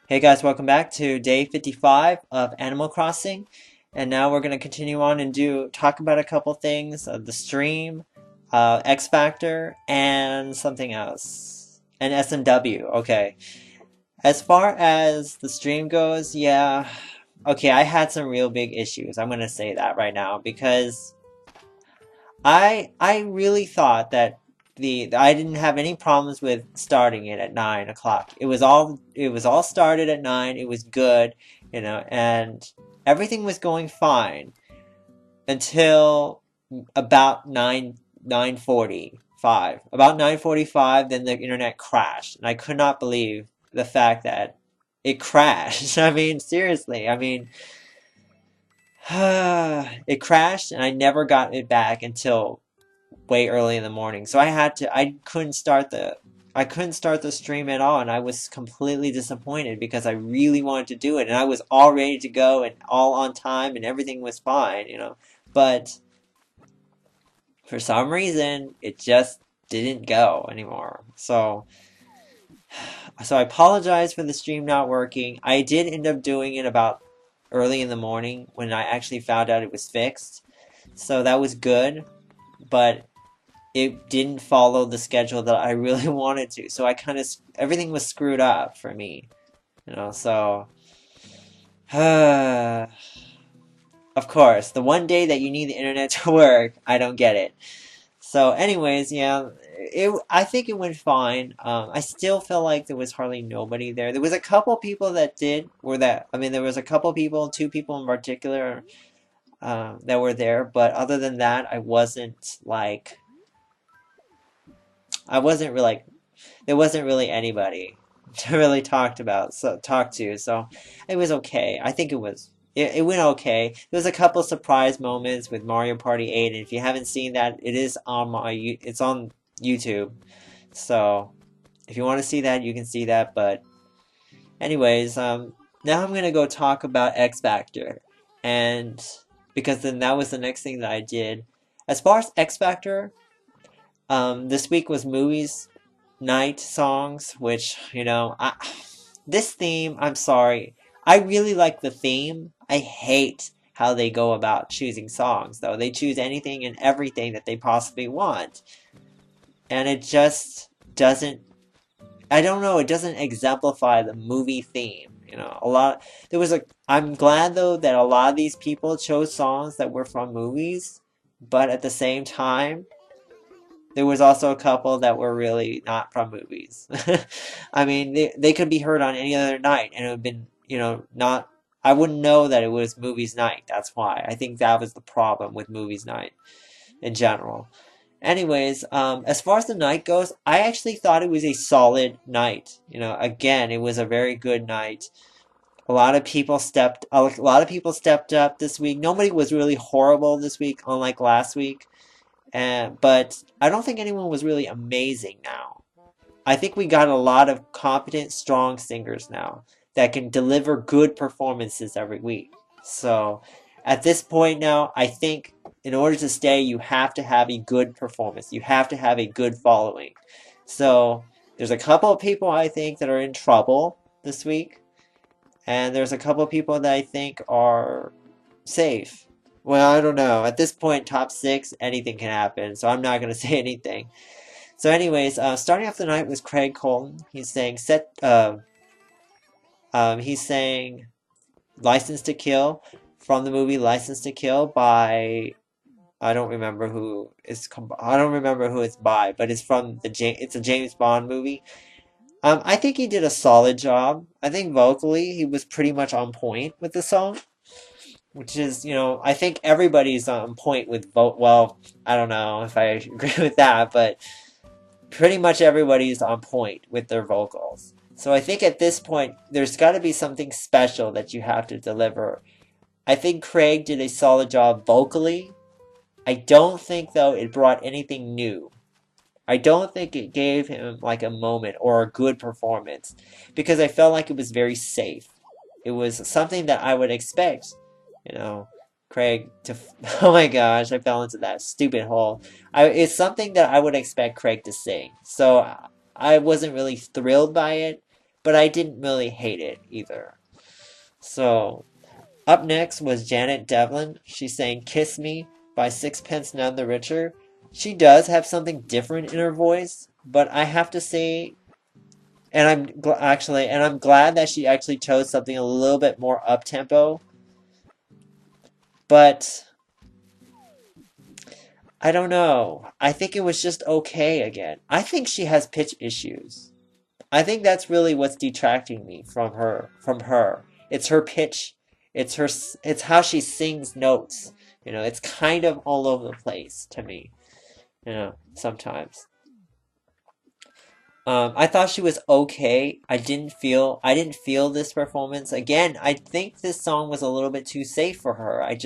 Hey guys, welcome back to day 55 of Animal Crossing. And now we're going to continue on and talk about a couple things, the stream, X Factor, and something else. And SMW, okay. As far as the stream goes, yeah, okay, I had some real big issues. I'm going to say that right now because I really thought that I didn't have any problems with starting it at 9 o'clock. It was all started at 9. It was good, and everything was going fine until about 9:45. About 9:45, then the internet crashed, and I could not believe the fact that it crashed. I mean, seriously. I mean, it crashed, and I never got it back until way early in the morning. So I couldn't start the stream at all, and I was completely disappointed because I really wanted to do it, and I was all ready to go and all on time and everything was fine. But for some reason it just didn't go anymore. So I apologize for the stream not working. I did end up doing it about early in the morning when I actually found out it was fixed. So that was good, but it didn't follow the schedule that I really wanted to. So everything was screwed up for me. Of course, the one day that you need the internet to work, I don't get it. So anyways, yeah, I think it went fine. I still feel like there was hardly nobody there. There was a couple people that there was a couple people, two people in particular, that were there, but other than that, I wasn't really like, there wasn't really anybody to really talk to, so it was okay. I think it went okay. There was a couple surprise moments with Mario Party 8, and if you haven't seen that, it's on YouTube. So if you want to see that, you can see that. But anyways, now I'm gonna go talk about X Factor, and because then that was the next thing that I did. As far as X Factor, this week was movies night songs, which, this theme, I'm sorry. I really like the theme. I hate how they go about choosing songs, though. They choose anything and everything that they possibly want. And it just doesn't, I don't know, it doesn't exemplify the movie theme. I'm glad though that a lot of these people chose songs that were from movies, but at the same time, there was also a couple that were really not from movies. I mean, they could be heard on any other night, and it would have been, not. I wouldn't know that it was movies night. That's why. I think that was the problem with movies night in general. Anyways, as far as the night goes, I actually thought it was a solid night. Again, it was a very good night. A lot of people stepped up this week. Nobody was really horrible this week, unlike last week. But I don't think anyone was really amazing now. I think we got a lot of competent, strong singers now that can deliver good performances every week. So at this point now, I think in order to stay, you have to have a good performance. You have to have a good following. So there's a couple of people I think that are in trouble this week, and there's a couple of people that I think are safe. Well, I don't know. At this point, top six, anything can happen, so I'm not going to say anything. So anyways, starting off the night was Craig Colton. He's saying License to Kill from the movie License to Kill by, I don't remember who it's by, but it's a James Bond movie. I think he did a solid job. I think vocally he was pretty much on point with the song, which is, I think everybody's on point with well, I don't know if I agree with that, but pretty much everybody's on point with their vocals. So I think at this point, there's got to be something special that you have to deliver. I think Craig did a solid job vocally. I don't think, though, it brought anything new. I don't think it gave him like a moment or a good performance because I felt like it was very safe. It was something that I would expect, you know, Craig to. Oh my gosh, I fell into that stupid hole. It's something that I would expect Craig to sing. So I wasn't really thrilled by it, but I didn't really hate it either. So up next was Janet Devlin. She sang Kiss Me by Sixpence None the Richer. She does have something different in her voice, but I have to say, and I'm glad that she actually chose something a little bit more up tempo. But I don't know. I think it was just okay again. I think she has pitch issues. I think that's really what's detracting me from her. It's her pitch. It's how she sings notes. It's kind of all over the place to me. Sometimes. I thought she was okay. I didn't feel this performance. Again, I think this song was a little bit too safe for her. I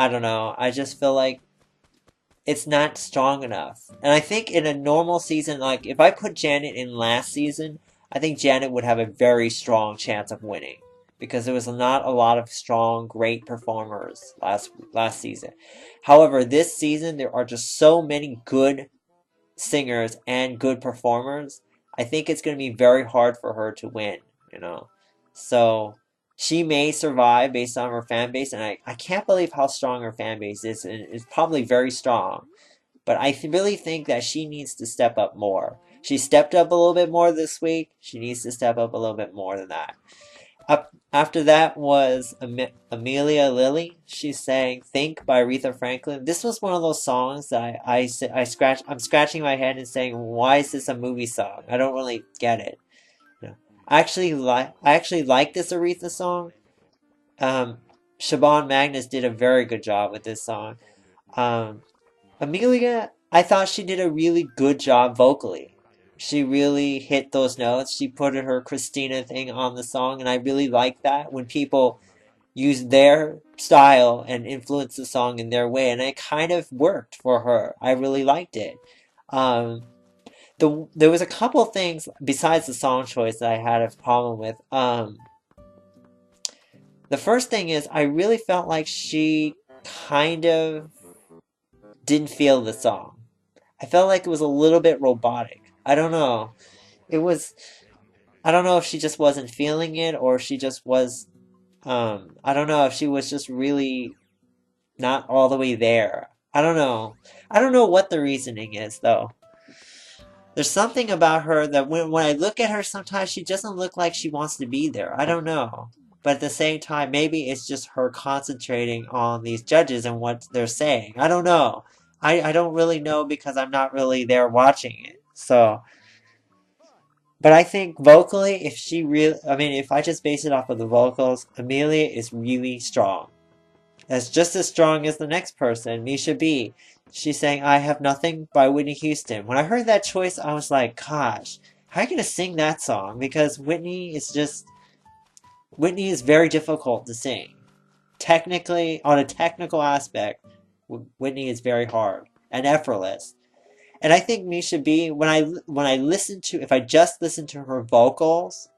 don't know. I just feel like it's not strong enough. And I think in a normal season, like if I put Janet in last season, I think Janet would have a very strong chance of winning because there was not a lot of strong, great performers last season. However, this season there are just so many good singers and good performers. I think it's going to be very hard for her to win, you know. So she may survive based on her fan base, and I can't believe how strong her fan base is, and it's probably very strong. But really think that she needs to step up more. She stepped up a little bit more this week. She needs to step up a little bit more than that. Up after that was Amelia Lilly. She sang "Think" by Aretha Franklin. This was one of those songs that I'm scratching my head and saying, "Why is this a movie song? I don't really get it." I actually like this Aretha song. Um, Siobhan Magnus did a very good job with this song. Um, Amelia, I thought she did a really good job vocally. She really hit those notes. She put her Christina thing on the song, and I really like that when people use their style and influence the song in their way, and it kind of worked for her. I really liked it. Um, there was a couple things besides the song choice that I had a problem with. The first thing is I really felt like she kind of didn't feel the song. I felt like it was a little bit robotic. I don't know. It was I don't know if she just wasn't feeling it or she just was I don't know if she was just really not all the way there. I don't know. I don't know what the reasoning is though. There's something about her that when I look at her sometimes she doesn't look like she wants to be there. I don't know. But at the same time, maybe it's just her concentrating on these judges and what they're saying. I don't know. I don't really know because I'm not really there watching it. So, but I think vocally, if I just base it off of the vocals, Amelia is really strong. That's just as strong as the next person, Misha B. She's saying "I Have Nothing" by Whitney Houston. When I heard that choice, I was like, gosh, how are you gonna sing that song? Because Whitney is very difficult to sing. Technically, on a technical aspect, Whitney is very hard and effortless. And I think Misha B, if I just listen to her vocals,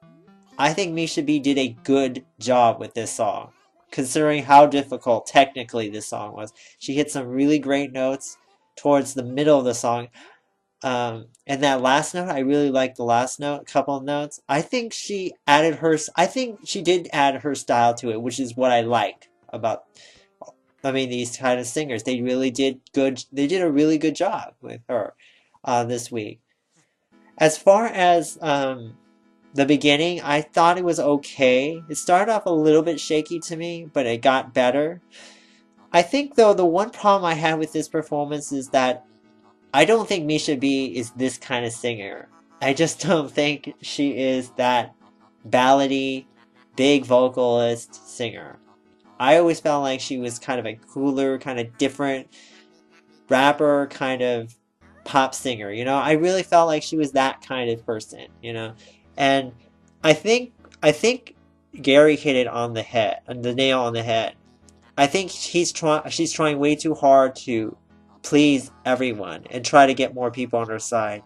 I think Misha B did a good job with this song, considering how difficult technically this song was. She hit some really great notes towards the middle of the song. And that last note, I really like the last note, couple of notes. I think she did add her style to it, which is what I like about, these kind of singers. They did a really good job with her, this week. As far as, the beginning, I thought it was okay. It started off a little bit shaky to me, but it got better. I think, though, the one problem I had with this performance is that I don't think Misha B is this kind of singer. I just don't think she is that ballady, big vocalist singer. I always felt like she was kind of a cooler, kind of different rapper, kind of pop singer. I really felt like she was that kind of person. And I think Gary hit it on the nail on the head. I think she's trying way too hard to please everyone and try to get more people on her side.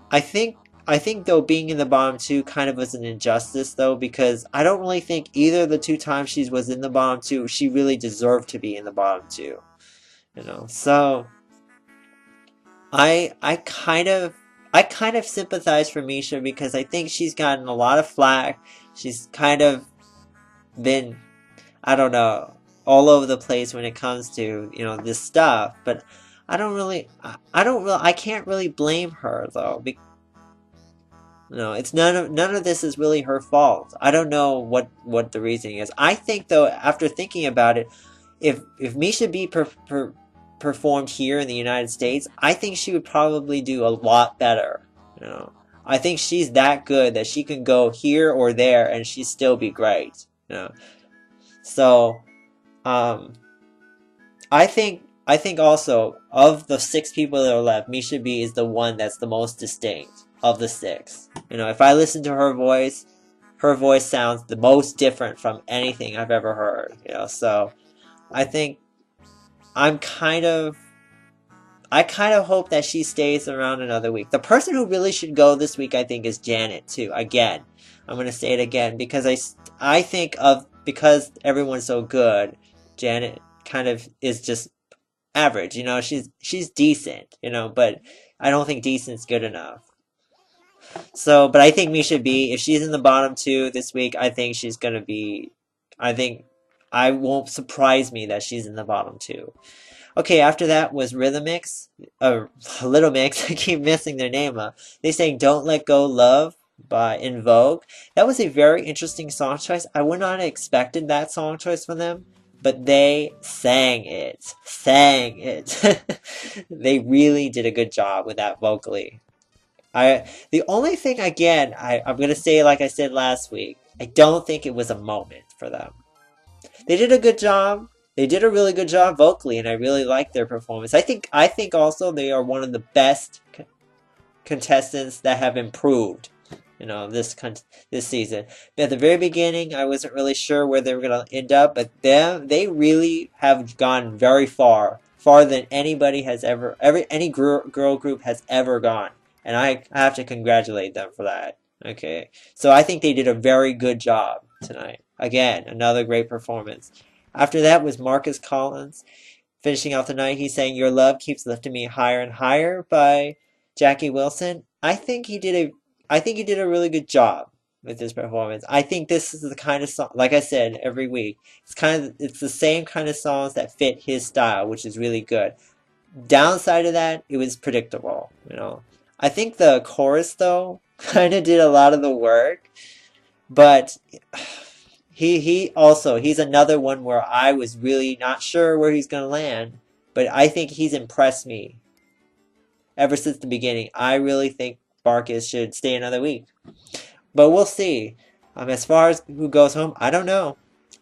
I think I think though being in the bottom two kind of was an injustice though, because I don't really think either of the two times she was in the bottom two she really deserved to be in the bottom two. So I I kind of sympathize for Misha because I think she's gotten a lot of flack. She's kind of been, I don't know, all over the place when it comes to, this stuff. But I can't really blame her though. No, it's none of this is really her fault. I don't know what the reasoning is. I think though, after thinking about it, if Misha B performed here in the United States, I think she would probably do a lot better. I think she's that good that she can go here or there and she'd still be great. So, I think also of the 6 people that are left, Misha B is the one that's the most distinct of the 6. If I listen to her voice sounds the most different from anything I've ever heard. So I think I kind of hope that she stays around another week. The person who really should go this week, I think, is Janet too. Again, I'm gonna say it again because I think because everyone's so good, Janet kind of is just average. She's decent. But I don't think decent's good enough. So, but I think Misha B, if she's in the bottom 2 this week, I think she's gonna be. I think I won't surprise me that she's in the bottom 2. Okay, after that was Rhythmix, Little Mix. I keep missing their name up. They sang "Don't Let Go Love" by In Vogue. That was a very interesting song choice. I would not have expected that song choice from them, but they sang it. They really did a good job with that vocally. The only thing, again, I'm gonna say like I said last week, I don't think it was a moment for them. They did a good job. They did a really good job vocally, and I really liked their performance. I think also they are one of the best contestants that have improved, this season. At the very beginning, I wasn't really sure where they were gonna end up, but they really have gone very farther than anybody has any girl group has ever gone. And I have to congratulate them for that. Okay. So I think they did a very good job tonight. Again, another great performance. After that was Marcus Collins. Finishing off the night, he sang "Your Love Keeps Lifting Me Higher and Higher" by Jackie Wilson. I think he did a really good job with this performance. I think this is the kind of song, like I said every week, it's the same kind of songs that fit his style, which is really good. Downside of that, it was predictable, I think the chorus, though, kind of did a lot of the work, but he's another one where I was really not sure where he's going to land, but I think he's impressed me ever since the beginning. I really think Marcus should stay another week, but we'll see. As far as who goes home, I don't know.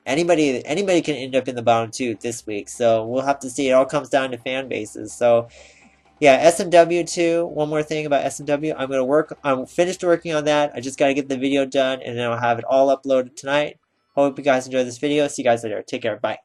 Anybody can end up in the bottom 2 this week, so we'll have to see. It all comes down to fan bases, so... Yeah, SMW too. One more thing about SMW. I'm finished working on that. I just got to get the video done, and then I'll have it all uploaded tonight. Hope you guys enjoyed this video. See you guys later. Take care. Bye.